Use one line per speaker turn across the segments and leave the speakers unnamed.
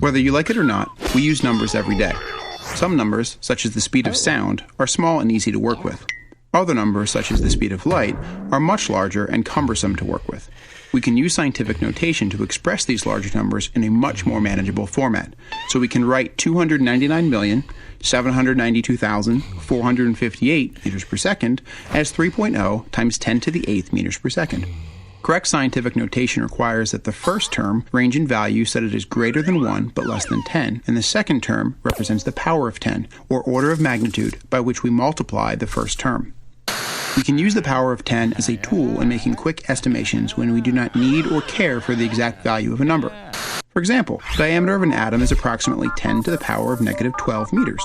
Whether you like it or not, we use numbers every day. Some numbers, such as the speed of sound, are small and easy to work with. Other numbers, such as the speed of light, are much larger and cumbersome to work with. We can use scientific notation to express these larger numbers in a much more manageable format. So we can write 299,792,458 meters per second as 3.0 times 10 to the 8th meters per second. Correct scientific notation requires that the first term range in value so that it is greater than 1 but less than 10, and the second term represents the power of 10, or order of magnitude, by which we multiply the first term. We can use the power of 10 as a tool in making quick estimations when we do not need or care for the exact value of a number. For example, the diameter of an atom is approximately 10 to the power of negative 12 meters.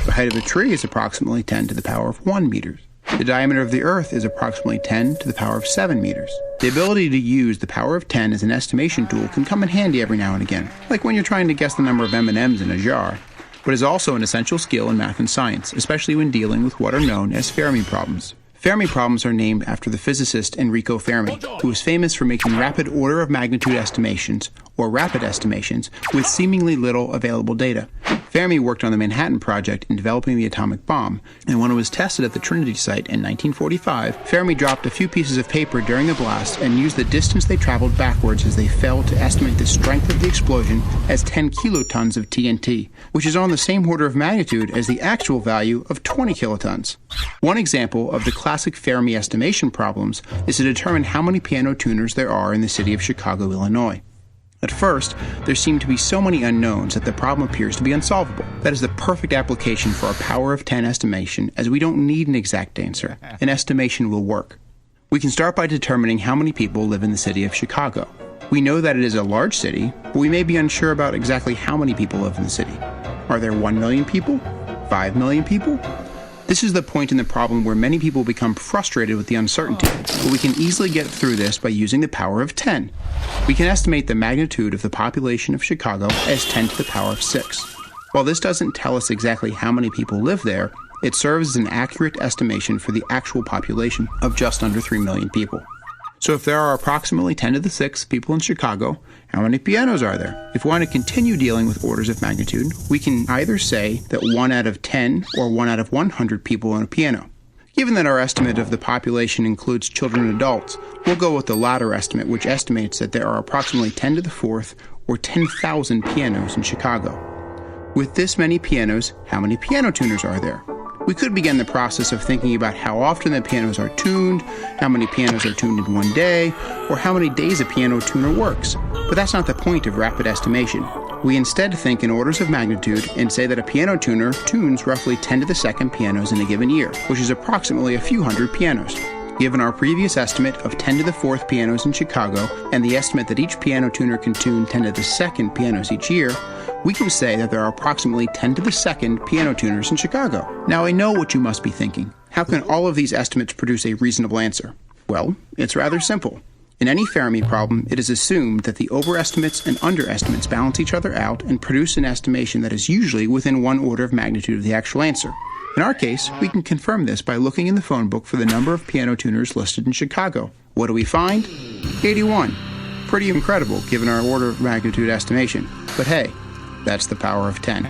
The height of a tree is approximately 10 to the power of 1 meter. The diameter of the Earth is approximately 10 to the power of 7 meters. The ability to use the power of 10 as an estimation tool can come in handy every now and again, like when you're trying to guess the number of M&Ms in a jar, but is also an essential skill in math and science, especially when dealing with what are known as Fermi problems. Fermi problems are named after the physicist Enrico Fermi, who was famous for making rapid order of magnitude estimations, or rapid estimations, with seemingly little available data. Fermi worked on the Manhattan Project in developing the atomic bomb, and when it was tested at the Trinity site in 1945, Fermi dropped a few pieces of paper during the blast and used the distance they traveled backwards as they fell to estimate the strength of the explosion as 10 kilotons of TNT, which is on the same order of magnitude as the actual value of 20 kilotons. One example of the classic Fermi estimation problems is to determine how many piano tuners there are in the city of Chicago, Illinois. At first, there seem to be so many unknowns that the problem appears to be unsolvable. That is the perfect application for our power of 10 estimation, as we don't need an exact answer. An estimation will work. We can start by determining how many people live in the city of Chicago. We know that it is a large city, but we may be unsure about exactly how many people live in the city. Are there 1 million people? 5 million people? This is the point in the problem where many people become frustrated with the uncertainty, but we can easily get through this by using the power of 10. We can estimate the magnitude of the population of Chicago as 10 to the power of 6. While this doesn't tell us exactly how many people live there, it serves as an accurate estimation for the actual population of just under 3 million people. So if there are approximately 10 to the 6th people in Chicago, how many pianos are there? If we want to continue dealing with orders of magnitude, we can either say that 1 out of 10 or 1 out of 100 people own a piano. Given that our estimate of the population includes children and adults, we'll go with the latter estimate, which estimates that there are approximately 10 to the 4th or 10,000 pianos in Chicago. With this many pianos, how many piano tuners are there? We could begin the process of thinking about how often the pianos are tuned, how many pianos are tuned in one day, or how many days a piano tuner works. But that's not the point of rapid estimation. We instead think in orders of magnitude and say that a piano tuner tunes roughly 10 to the 2nd pianos in a given year, which is approximately a few hundred pianos. Given our previous estimate of 10 to the 4th pianos in Chicago, and the estimate that each piano tuner can tune 10 to the 2nd pianos each year, we can say that there are approximately 10 to the 2nd piano tuners in Chicago. Now I know what you must be thinking. How can all of these estimates produce a reasonable answer? Well, it's rather simple. In any Fermi problem, it is assumed that the overestimates and underestimates balance each other out and produce an estimation that is usually within one order of magnitude of the actual answer. In our case, we can confirm this by looking in the phone book for the number of piano tuners listed in Chicago. What do we find? 81. Pretty incredible given our order of magnitude estimation. But hey, that's the power of 10.